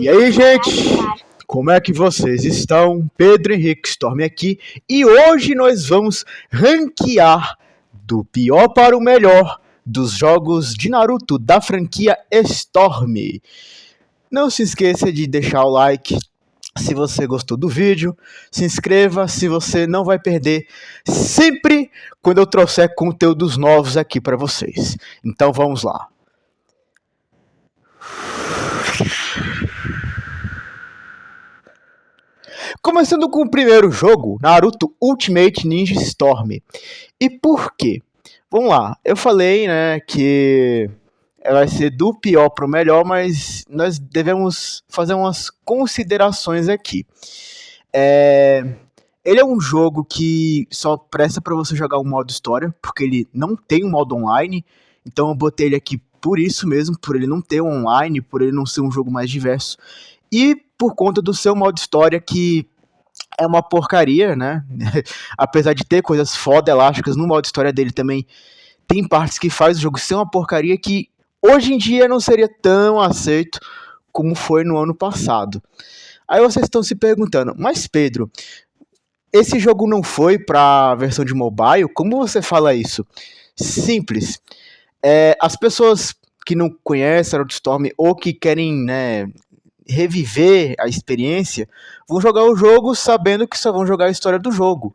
E aí, gente, como é que vocês estão? Pedro Henrique Storm aqui e hoje nós vamos ranquear do pior para o melhor dos jogos de Naruto da franquia Storm. Não se esqueça de deixar o like se você gostou do vídeo, se inscreva se você não vai perder sempre quando eu trouxer conteúdos novos aqui para vocês. Então vamos lá. Começando com o primeiro jogo, Naruto Ultimate Ninja Storm. E por quê? Vamos lá, eu falei, né, que vai ser do pior para o melhor, mas nós devemos fazer umas considerações aqui. Ele é um jogo que só presta para você jogar o modo história, porque ele não tem um modo online, então eu botei ele aqui por isso mesmo, por ele não ter um online, por ele não ser um jogo mais diverso, e por conta do seu modo história, que é uma porcaria, né? Apesar de ter coisas foda elásticas no modo história dele também, tem partes que faz o jogo ser uma porcaria que hoje em dia não seria tão aceito como foi no ano passado. Aí vocês estão se perguntando, mas Pedro, esse jogo não foi para a versão de mobile? Como você fala isso? Simples. As pessoas que não conhecem Naruto Storm ou que querem, né, reviver a experiência, vão jogar o jogo sabendo que só vão jogar a história do jogo.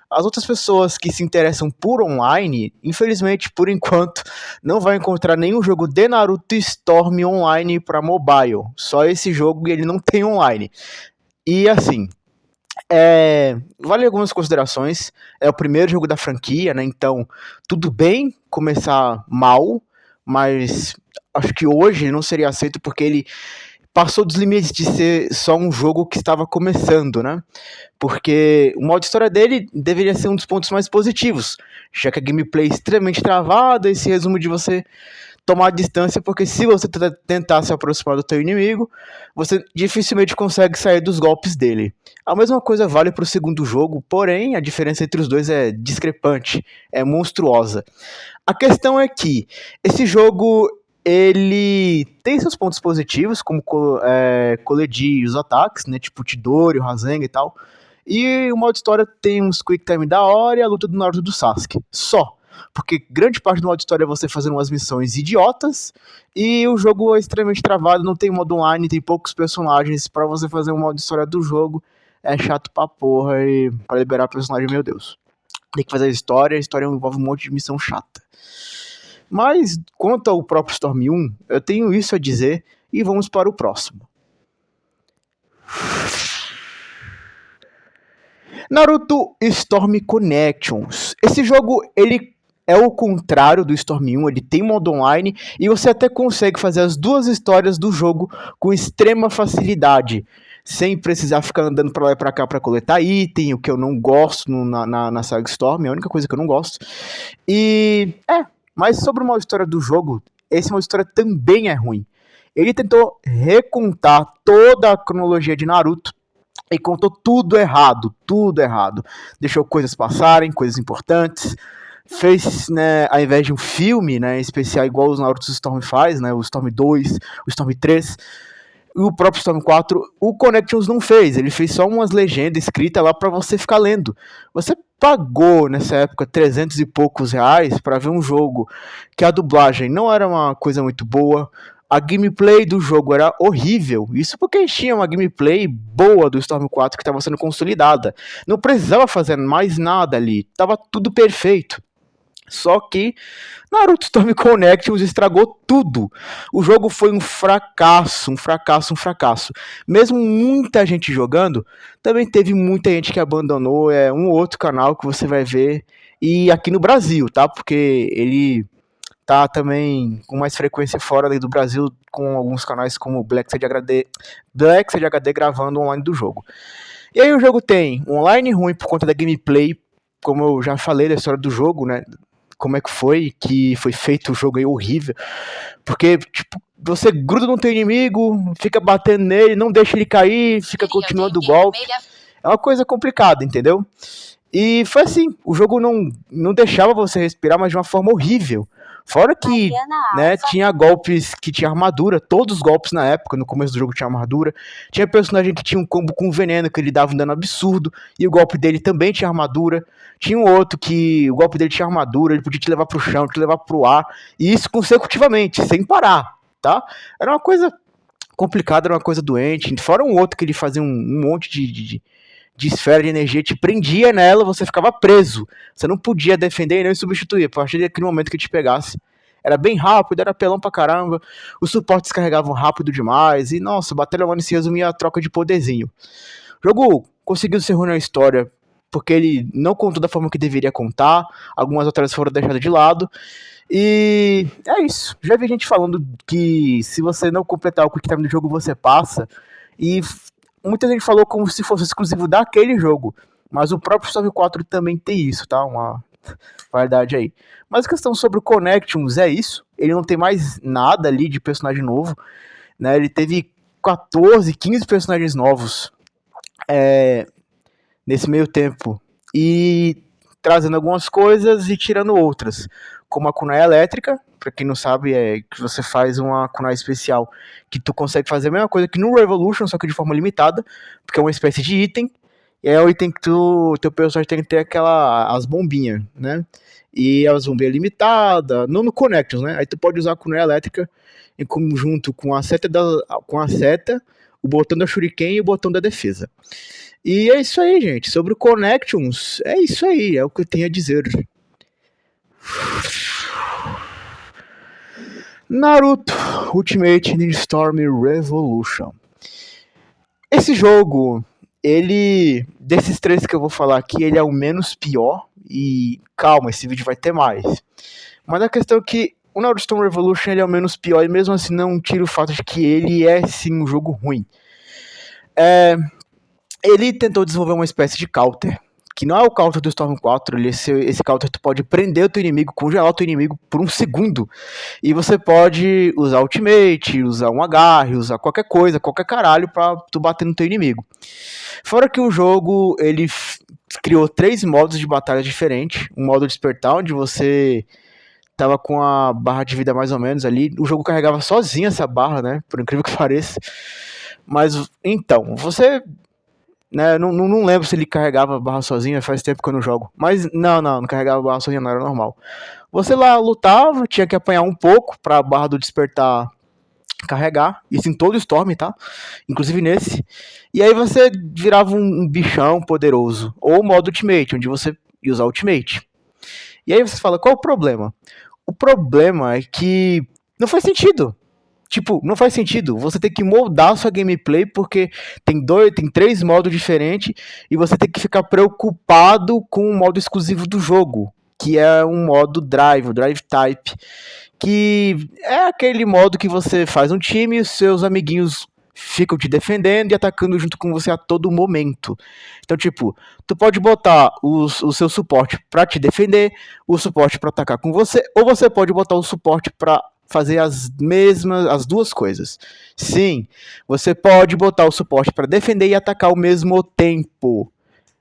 As outras pessoas que se interessam por online, infelizmente, por enquanto, não vai encontrar nenhum jogo de Naruto Storm online para mobile. Só esse jogo e ele não tem online. E assim, vale algumas considerações. É o primeiro jogo da franquia, né? Então, tudo bem começar mal, mas acho que hoje não seria aceito porque ele passou dos limites de ser só um jogo que estava começando, né? Porque o modo história dele deveria ser um dos pontos mais positivos, já que a gameplay é extremamente travada, esse resumo de você tomar distância, porque se você tentar se aproximar do teu inimigo, você dificilmente consegue sair dos golpes dele. A mesma coisa vale para o segundo jogo, porém a diferença entre os dois é discrepante, é monstruosa. A questão é que esse jogo ele tem seus pontos positivos, como colidir os ataques, né, tipo Chidori, o Rasengan e tal. E o modo história tem uns quick time da hora e a luta do Naruto do Sasuke. Só. Porque grande parte do modo história é você fazendo umas missões idiotas e o jogo é extremamente travado, não tem modo online, tem poucos personagens para você fazer um modo história do jogo. É chato pra porra e pra liberar personagem, meu Deus. Tem que fazer a história envolve um monte de missão chata. Mas, quanto ao próprio Storm 1, eu tenho isso a dizer e vamos para o próximo. Naruto Storm Connections. Esse jogo, ele é o contrário do Storm 1, ele tem modo online e você até consegue fazer as duas histórias do jogo com extrema facilidade, sem precisar ficar andando pra lá e pra cá pra coletar item, o que eu não gosto na Saga Storm, é a única coisa que eu não gosto. Mas sobre o modo história do jogo, esse modo história também é ruim. Ele tentou recontar toda a cronologia de Naruto e contou tudo errado. Deixou coisas passarem, coisas importantes. Fez, né, ao invés de um filme, né, especial igual os Naruto Storm faz, né, o Storm 2, o Storm 3, e o próprio Storm 4, o Connections não fez. Ele fez só umas legendas escritas lá pra você ficar lendo. Você pagou nessa época 300 e poucos reais para ver um jogo que a dublagem não era uma coisa muito boa, a gameplay do jogo era horrível. Isso porque tinha uma gameplay boa do Storm 4 que estava sendo consolidada. Não precisava fazer mais nada ali, estava tudo perfeito. Só que Naruto Storm Connections estragou tudo. O jogo foi um fracasso. Mesmo muita gente jogando, também teve muita gente que abandonou. É um outro canal que você vai ver. E aqui no Brasil, tá? Porque ele tá também com mais frequência fora do Brasil, com alguns canais como Black Side HD gravando online do jogo. E aí o jogo tem um online ruim por conta da gameplay, como eu já falei da história do jogo, né? Como é que foi feito o jogo aí horrível. Porque, tipo, você gruda no teu inimigo, fica batendo nele, não deixa ele cair, fica continuando o golpe. É uma coisa complicada, entendeu? E foi assim, o jogo não deixava você respirar, mas de uma forma horrível. Fora que, né, tinha golpes que tinha armadura, todos os golpes na época, no começo do jogo tinha armadura. Tinha personagem que tinha um combo com veneno, que ele dava um dano absurdo, e o golpe dele também tinha armadura. Tinha um outro que o golpe dele tinha armadura, ele podia te levar pro chão, te levar pro ar, e isso consecutivamente, sem parar, tá? Era uma coisa complicada, era uma coisa doente. Fora um outro que ele fazia um monte de esfera de energia, te prendia nela, você ficava preso. Você não podia defender e nem substituir. A partir daquele momento que te pegasse. Era bem rápido, era pelão pra caramba. Os suportes carregavam rápido demais. E, nossa, Batalha One se resumia a troca de poderzinho. O jogo conseguiu ser ruim na história, porque ele não contou da forma que deveria contar. Algumas outras foram deixadas de lado. E é isso. Já vi gente falando que se você não completar o quick time do jogo, você passa. E muita gente falou como se fosse exclusivo daquele jogo. Mas o próprio Storm 4 também tem isso, tá? Uma validade aí. Mas a questão sobre o Connections é isso. Ele não tem mais nada ali de personagem novo, né? Ele teve 14, 15 personagens novos nesse meio tempo. E trazendo algumas coisas e tirando outras. Como a kunai elétrica, pra quem não sabe, é que você faz uma kunai especial que tu consegue fazer a mesma coisa que no Revolution, só que de forma limitada, porque é uma espécie de item, e é o item que teu personagem tem que ter as bombinhas, né? E as bombinhas limitadas, não no Connections, né? Aí tu pode usar a kunai elétrica em conjunto com a seta, o botão da Shuriken e o botão da defesa. E é isso aí, gente. Sobre o Connections, é isso aí, é o que eu tenho a dizer. Naruto Ultimate Ninja Storm Revolution. Esse jogo, ele, desses três que eu vou falar aqui, ele é o menos pior. E calma, esse vídeo vai ter mais. Mas a questão é que o Naruto Storm Revolution ele é o menos pior, e mesmo assim não tira o fato de que ele é sim um jogo ruim. Ele tentou desenvolver uma espécie de counter, que não é o counter do Storm 4, esse counter tu pode prender o teu inimigo, congelar o teu inimigo por um segundo, e você pode usar ultimate, usar um agarre, usar qualquer coisa, qualquer caralho pra tu bater no teu inimigo. Fora que o jogo, ele criou 3 modos de batalha diferentes, um modo despertar, onde você tava com a barra de vida mais ou menos ali, o jogo carregava sozinho essa barra, né, por incrível que pareça, mas então, você... né, não lembro se ele carregava a barra sozinho, faz tempo que eu não jogo. Mas não carregava a barra sozinho, não era normal. Você lá lutava, tinha que apanhar um pouco pra a barra do despertar carregar. Isso em todo o Storm, tá? Inclusive nesse. E aí você virava um bichão poderoso. Ou o modo Ultimate, onde você ia usar Ultimate. E aí você fala, qual o problema? O problema é que não faz sentido. Tipo, não faz sentido. Você tem que moldar a sua gameplay porque tem 3 modos diferentes e você tem que ficar preocupado com o modo exclusivo do jogo, que é um modo Drive, o Drive Type, que é aquele modo que você faz um time e os seus amiguinhos ficam te defendendo e atacando junto com você a todo momento. Então, tipo, tu pode botar o seu suporte pra te defender, o suporte pra atacar com você, ou você pode botar o suporte pra fazer as duas coisas. Sim, você pode botar o suporte para defender e atacar ao mesmo tempo,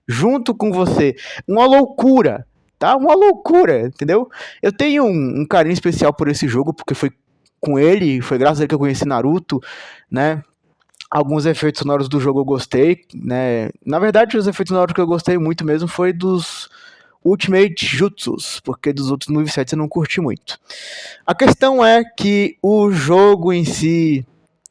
junto com você. Uma loucura, tá? Uma loucura, entendeu? Eu tenho um carinho especial por esse jogo, porque foi com ele, foi graças a ele que eu conheci Naruto, né? Alguns efeitos sonoros do jogo eu gostei, né? Na verdade, os efeitos sonoros que eu gostei muito mesmo foi dos Ultimate Jutsus, porque dos outros movesets eu não curti muito. A questão é que o jogo em si,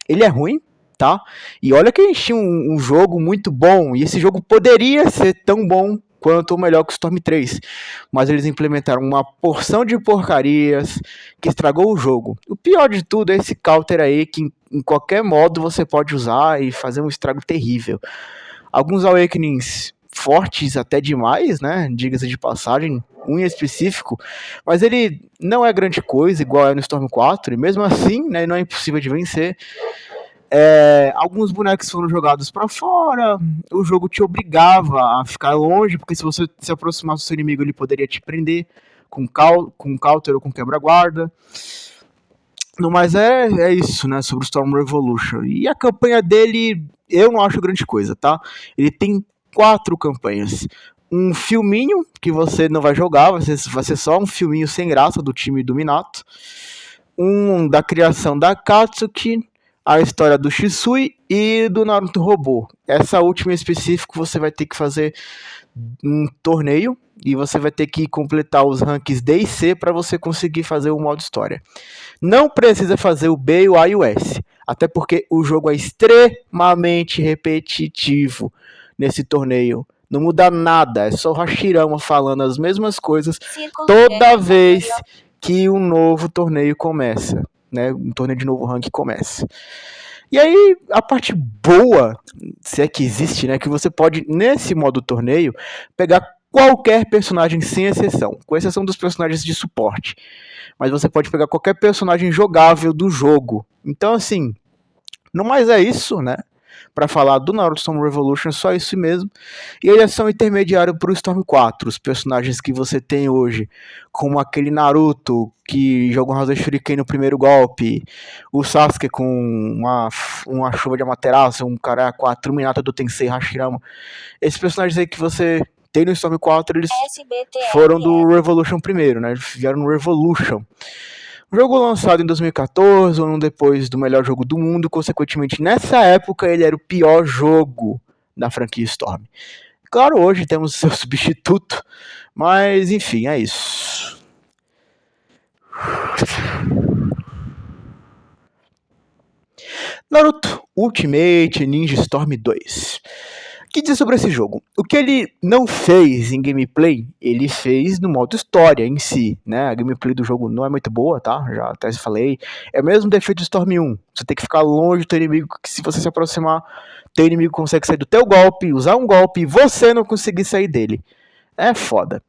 ele é ruim, tá? E olha que a gente tinha um jogo muito bom, e esse jogo poderia ser tão bom quanto ou melhor que o Storm 3, mas eles implementaram uma porção de porcarias que estragou o jogo. O pior de tudo é esse counter aí, que em qualquer modo você pode usar e fazer um estrago terrível. Alguns Awakenings fortes até demais, né? Diga-se de passagem, um em específico, mas ele não é grande coisa, igual é no Storm 4, e mesmo assim, né, não é impossível de vencer. Alguns bonecos foram jogados para fora, o jogo te obrigava a ficar longe, porque se você se aproximasse do seu inimigo, ele poderia te prender com counter ou com quebra-guarda. No mais é isso, né, sobre o Storm Revolution. E a campanha dele, eu não acho grande coisa, tá? Ele tem 4 campanhas. um filminho que você não vai jogar, vai ser só um filminho sem graça do time do Minato. Um da criação da Akatsuki, a história do Shisui e do Naruto Robô. Essa última em específico você vai ter que fazer um torneio e você vai ter que completar os ranks D e C para você conseguir fazer o modo história. Não precisa fazer o B, o A e o S, até porque o jogo é extremamente repetitivo nesse torneio. Não muda nada, é só o Hashirama falando as mesmas coisas toda vez que um novo torneio começa, né? Um torneio de novo rank começa. E aí, a parte boa, se é que existe, né? Que você pode, nesse modo torneio, pegar qualquer personagem sem exceção, com exceção dos personagens de suporte. Mas você pode pegar qualquer personagem jogável do jogo. Então, assim, não mais é isso, né? Para falar do Naruto Storm Revolution, só isso mesmo. E eles são intermediário para o Storm 4, os personagens que você tem hoje, como aquele Naruto que joga um Rasen Shuriken no primeiro golpe, o Sasuke com uma chuva de Amaterasu, um cara 4, Minato do Tensei Hashirama. Esses personagens aí que você tem no Storm 4, eles foram do Revolution primeiro, né? Eles vieram no Revolution. O jogo lançado em 2014, um ano depois do melhor jogo do mundo, consequentemente nessa época ele era o pior jogo da franquia Storm. Claro, hoje temos seu substituto, mas enfim, é isso. Naruto Ultimate Ninja Storm 2. O que dizer sobre esse jogo? O que ele não fez em gameplay, ele fez no modo história em si, né? A gameplay do jogo não é muito boa, tá? Já até falei. É o mesmo defeito do Storm 1. Você tem que ficar longe do teu inimigo, que se você se aproximar, teu inimigo consegue sair do teu golpe, usar um golpe e você não conseguir sair dele. É foda.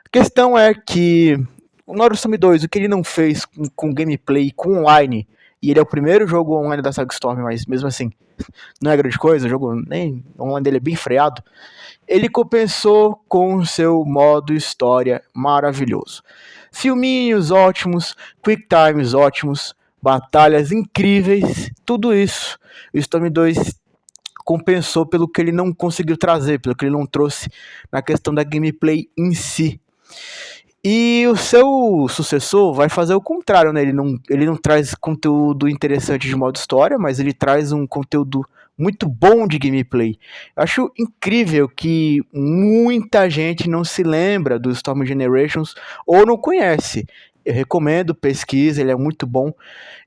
A questão é que o Naruto Storm 2, o que ele não fez com gameplay, com online, e ele é o primeiro jogo online da saga Storm, mas mesmo assim, não é grande coisa, o jogo nem online dele é bem freado. Ele compensou com o seu modo história maravilhoso. Filminhos ótimos, quick times ótimos, batalhas incríveis, tudo isso. O Storm 2 compensou pelo que ele não conseguiu trazer, pelo que ele não trouxe na questão da gameplay em si. E o seu sucessor vai fazer o contrário, né? Ele não traz conteúdo interessante de modo história, mas ele traz um conteúdo muito bom de gameplay. Eu acho incrível que muita gente não se lembra do Storm Generations ou não conhece. Eu recomendo, pesquisa, ele é muito bom.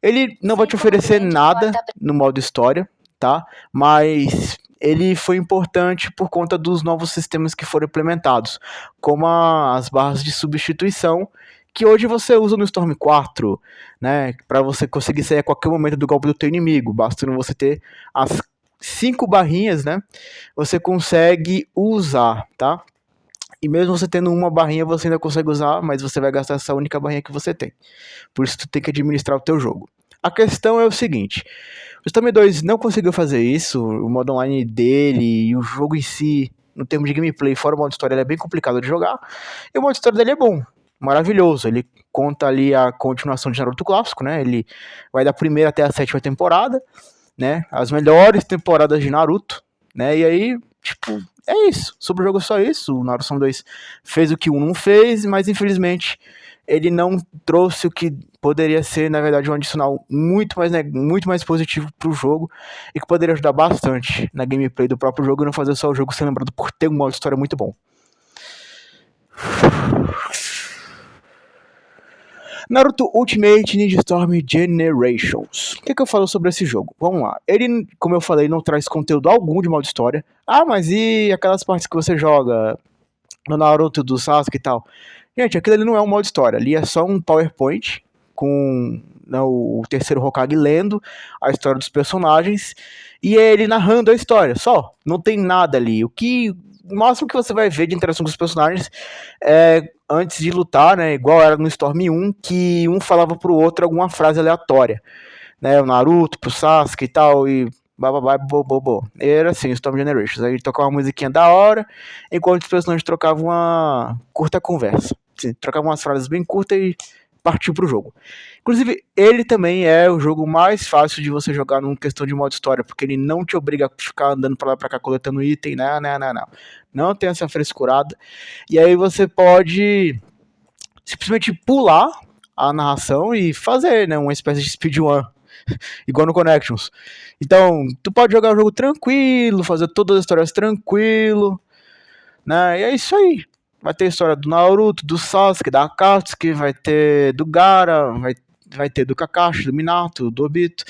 Ele não vai te oferecer nada no modo história, tá? Mas ele foi importante por conta dos novos sistemas que foram implementados, como as barras de substituição, que hoje você usa no Storm 4, né, para você conseguir sair a qualquer momento do golpe do teu inimigo, bastando você ter as 5 barrinhas, né, você consegue usar, tá? E mesmo você tendo uma barrinha, você ainda consegue usar, mas você vai gastar essa única barrinha que você tem. Por isso tu tem que administrar o teu jogo. A questão é o seguinte: o Storm 2 não conseguiu fazer isso, o modo online dele e o jogo em si, no termo de gameplay, fora o modo história, ele é bem complicado de jogar. E o modo história dele é bom, maravilhoso. Ele conta ali a continuação de Naruto clássico, né? Ele vai da primeira até a 7ª temporada, né? As melhores temporadas de Naruto, né? E aí, tipo, é isso. Sobre o jogo é só isso. O Naruto 2 fez o que o 1 não fez, mas infelizmente ele não trouxe o que poderia ser, na verdade, um adicional muito mais positivo pro jogo e que poderia ajudar bastante na gameplay do próprio jogo e não fazer só o jogo ser lembrado por ter um modo história muito bom. Naruto Ultimate Ninja Storm Generations. O que eu falo sobre esse jogo? Vamos lá. Ele, como eu falei, não traz conteúdo algum de modo história. Ah, mas e aquelas partes que você joga no Naruto do Sasuke e tal? Gente, aquilo ali não é um modo história. Ali é só um PowerPoint com o terceiro Hokage lendo a história dos personagens e ele narrando a história. Só. Não tem nada ali. O máximo que você vai ver de interação com os personagens é antes de lutar, né? Igual era no Storm 1, que um falava pro outro alguma frase aleatória, né? O Naruto pro Sasuke e tal, e bababá, bobo. Era assim, Storm Generations. Aí tocava uma musiquinha da hora, enquanto os personagens trocavam uma curta conversa. Assim, trocavam umas frases bem curtas e partiu pro jogo. Inclusive, ele também é o jogo mais fácil de você jogar numa questão de modo história, porque ele não te obriga a ficar andando pra lá e pra cá coletando item, não. Não tem essa frescurada. E aí você pode simplesmente pular a narração e fazer, né, uma espécie de speedrun, igual no Connections. Então, tu pode jogar o jogo tranquilo, fazer todas as histórias tranquilo, né, e é isso aí. Vai ter a história do Naruto, do Sasuke, da Akatsuki, vai ter do Gaara, vai ter do Kakashi, do Minato, do Obito.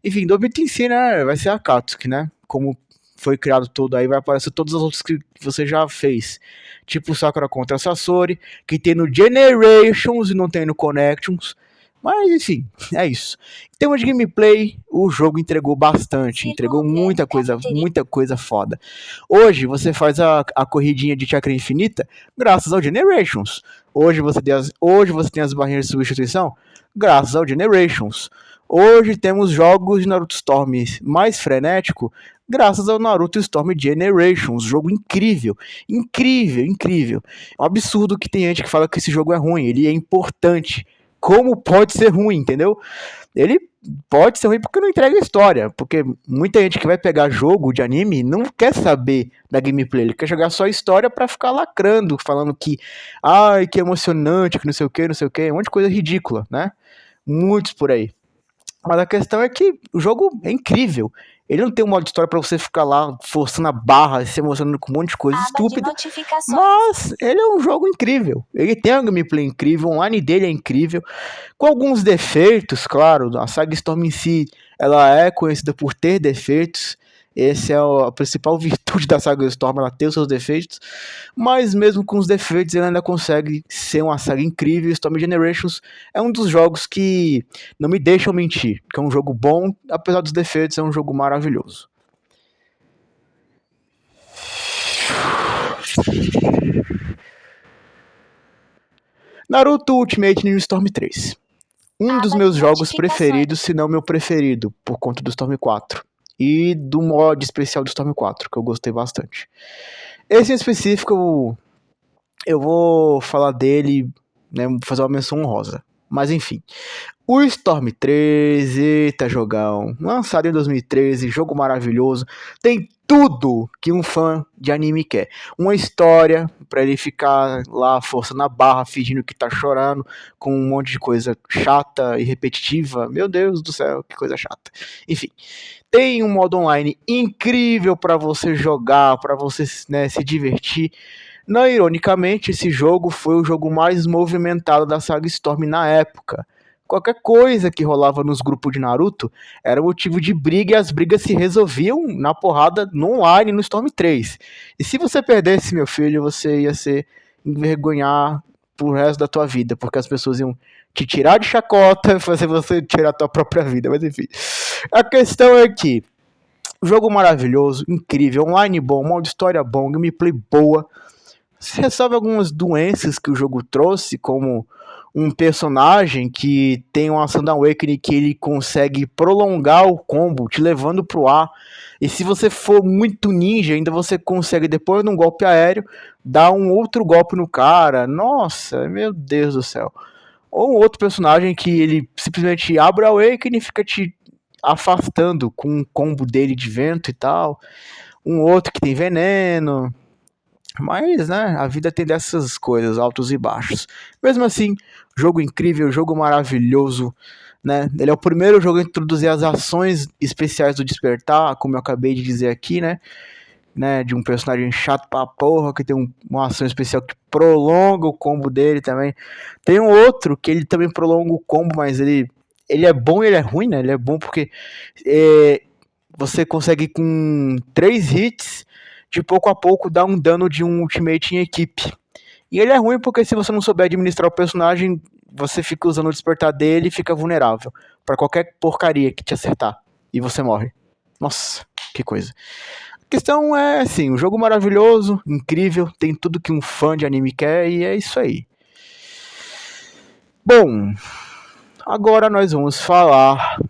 Enfim, do Obito em si, né, vai ser a Akatsuki, né, como foi criado todo aí, vai aparecer todas as outras que você já fez. Tipo Sakura contra Sasori, que tem no Generations e não tem no Connections. Mas, enfim, é isso. Em termos de gameplay, o jogo entregou bastante. Entregou muita coisa foda. Hoje, você faz a corridinha de chakra infinita graças ao Generations. Hoje você tem as barreiras de substituição graças ao Generations. Hoje temos jogos de Naruto Storm mais frenético graças ao Naruto Storm Generations. Jogo incrível. Incrível. É um absurdo que tem gente que fala que esse jogo é ruim. Ele é importante. Como pode ser ruim, entendeu? Ele pode ser ruim porque não entrega história. Porque muita gente que vai pegar jogo de anime não quer saber da gameplay. Ele quer jogar só história pra ficar lacrando, falando que ai, que emocionante, que não sei o que. Um monte de coisa ridícula, né? Muitos por aí. Mas a questão é que o jogo é incrível. Ele não tem um modo de história pra você ficar lá forçando a barra, se emocionando com um monte de coisa estúpida. Mas ele é um jogo incrível. Ele tem uma gameplay incrível, o online dele é incrível. Com alguns defeitos, claro. A saga Storm em si, ela é conhecida por ter defeitos. Essa é a principal virtude da saga Storm, ela tem os seus defeitos. Mas mesmo com os defeitos, ele ainda consegue ser uma saga incrível. Storm Generations é um dos jogos que não me deixam mentir. Que é um jogo bom, apesar dos defeitos, é um jogo maravilhoso. Naruto Ultimate Ninja Storm 3. Um dos meus jogos preferidos, se não meu preferido, por conta do Storm 4. E do mod especial do Storm 4, que eu gostei bastante. Esse em específico, eu vou falar dele, né, fazer uma menção honrosa. Mas enfim, o Storm 3, eita jogão, lançado em 2013, jogo maravilhoso, tem tudo que um fã de anime quer. Uma história pra ele ficar lá forçando a barra, fingindo que tá chorando, com um monte de coisa chata e repetitiva. Meu Deus do céu, que coisa chata. Enfim, tem um modo online incrível pra você jogar, pra você, né, se divertir. Não ironicamente, esse jogo foi o jogo mais movimentado da saga Storm na época. Qualquer coisa que rolava nos grupos de Naruto era motivo de briga e as brigas se resolviam na porrada no online no Storm 3. E se você perdesse, meu filho, você ia se envergonhar pro resto da tua vida, porque as pessoas iam te tirar de chacota e fazer você tirar a tua própria vida, mas enfim. A questão é que jogo maravilhoso, incrível, online bom, modo história bom, gameplay boa. Se resolve algumas doenças que o jogo trouxe, como um personagem que tem uma Sudden Awakening que ele consegue prolongar o combo, te levando pro ar. E se você for muito ninja, ainda você consegue, depois de um golpe aéreo, dar um outro golpe no cara. Nossa, meu Deus do céu. Ou um outro personagem que ele simplesmente abre a Awakening e fica te afastando com um combo dele de vento e tal. Um outro que tem veneno. Mas, né, a vida tem dessas coisas, altos e baixos. Mesmo assim, jogo incrível, jogo maravilhoso, né? Ele é o primeiro jogo a introduzir as ações especiais do Despertar, como eu acabei de dizer aqui, né? De um personagem chato pra porra, que tem uma ação especial que prolonga o combo dele também. Tem um outro que ele também prolonga o combo, mas ele é bom e ele é ruim, né? Ele é bom porque você consegue com 3 hits de pouco a pouco dar um dano de um ultimate em equipe. E ele é ruim porque se você não souber administrar o personagem, você fica usando o despertar dele e fica vulnerável pra qualquer porcaria que te acertar. E você morre. Nossa, que coisa. A questão é assim, um jogo maravilhoso, incrível, tem tudo que um fã de anime quer e é isso aí. Bom, agora nós vamos falar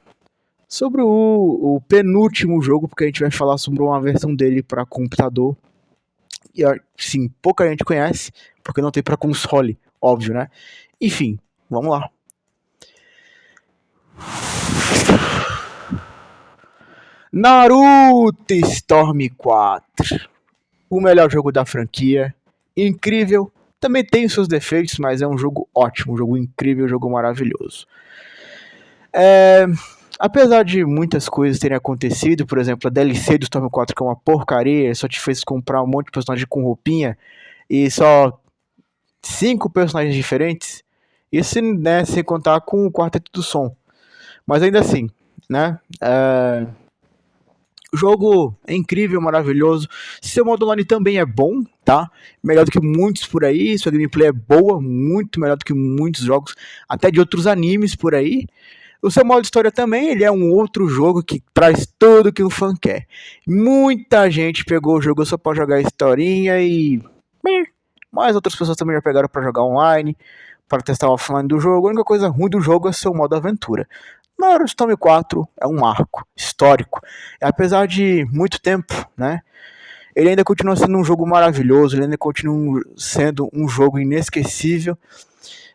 sobre o penúltimo jogo, porque a gente vai falar sobre uma versão dele para computador. E pouca gente conhece, porque não tem para console, óbvio, né? Enfim, vamos lá. Naruto Storm 4, o melhor jogo da franquia, incrível, também tem seus defeitos, mas é um jogo ótimo, um jogo incrível, um jogo maravilhoso. Apesar de muitas coisas terem acontecido, por exemplo, a DLC do Storm 4 que é uma porcaria, só te fez comprar um monte de personagem com roupinha e só 5 personagens diferentes, isso, né, sem contar com o Quarteto do Som. Mas ainda assim, né, o jogo é incrível, maravilhoso. Seu modo online também é bom, tá? Melhor do que muitos por aí. Sua gameplay é boa, muito melhor do que muitos jogos, até de outros animes por aí. O seu modo história também, ele é um outro jogo que traz tudo que o fã quer. Muita gente pegou o jogo só pra jogar historinha e... Mas outras pessoas também já pegaram pra jogar online, para testar o offline do jogo. A única coisa ruim do jogo é seu modo aventura. Naruto Storm 4 é um marco histórico. Apesar de muito tempo, né? Ele ainda continua sendo um jogo maravilhoso, ele ainda continua sendo um jogo inesquecível.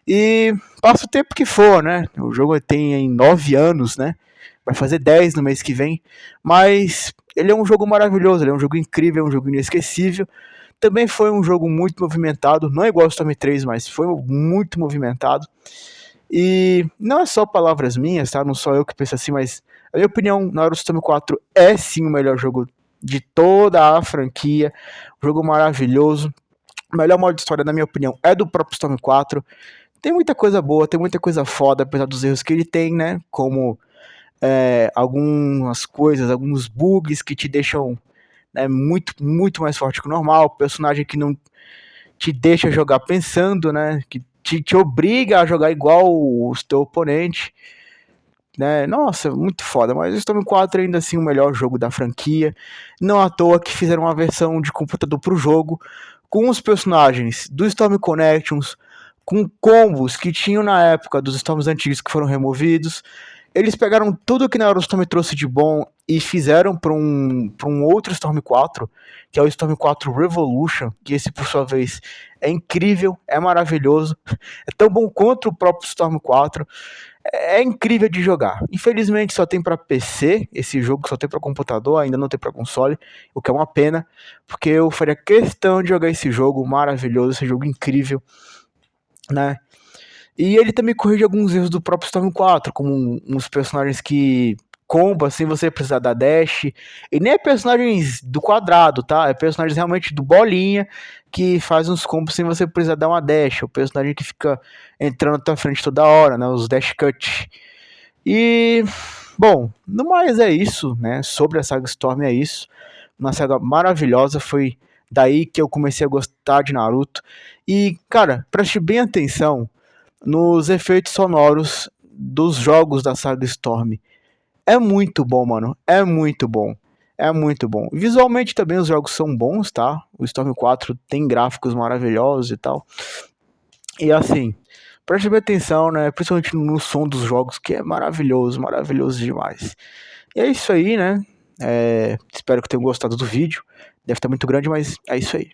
E passa o tempo que for, né? O jogo tem 9 anos, né? Vai fazer 10 no mês que vem. Mas ele é um jogo maravilhoso, ele é um jogo incrível, é um jogo inesquecível. Também foi um jogo muito movimentado, não é igual ao Storm 3, mas foi muito movimentado. E não é só palavras minhas, tá? Não sou eu que penso assim, mas a minha opinião, Naruto Storm 4 é sim o melhor jogo de toda a franquia. Um jogo maravilhoso. O melhor modo de história, na minha opinião, é do próprio Storm 4. Tem muita coisa boa, tem muita coisa foda, apesar dos erros que ele tem, né? Como algumas coisas, alguns bugs que te deixam, né, muito mais forte que o normal. Personagem que não te deixa jogar pensando, né? Que te obriga a jogar igual o teu oponente. Né? Nossa, muito foda, mas o Storm 4 ainda assim o melhor jogo da franquia. Não à toa que fizeram uma versão de computador pro jogo, com os personagens do Storm Connections, com combos que tinham na época dos Storms antigos que foram removidos. Eles pegaram tudo que Naruto Storm trouxe de bom e fizeram para um outro Storm 4, que é o Storm 4 Revolution, que esse por sua vez é incrível, é maravilhoso, é tão bom quanto o próprio Storm 4. É incrível de jogar. Infelizmente só tem para PC, esse jogo só tem para computador, ainda não tem para console, o que é uma pena, porque eu faria questão de jogar esse jogo maravilhoso, esse jogo incrível, né? E ele também corrige alguns erros do próprio Storm 4, como uns personagens que comba sem você precisar da dash. E nem é personagens do quadrado, tá? É personagens realmente do bolinha que faz uns combos sem você precisar dar uma dash. O personagem que fica entrando na tua frente toda hora, né? Os dash cut. E, bom, no mais é isso, né? Sobre a saga Storm é isso. Uma saga maravilhosa, foi daí que eu comecei a gostar de Naruto. E, cara, preste bem atenção nos efeitos sonoros dos jogos da saga Storm. É muito bom, mano. É muito bom. É muito bom. Visualmente também os jogos são bons, tá? O Storm 4 tem gráficos maravilhosos e tal. E assim, preste bem atenção, né? Principalmente no som dos jogos, que é maravilhoso, maravilhoso demais. E é isso aí, né? Espero que tenham gostado do vídeo. Deve estar muito grande, mas é isso aí.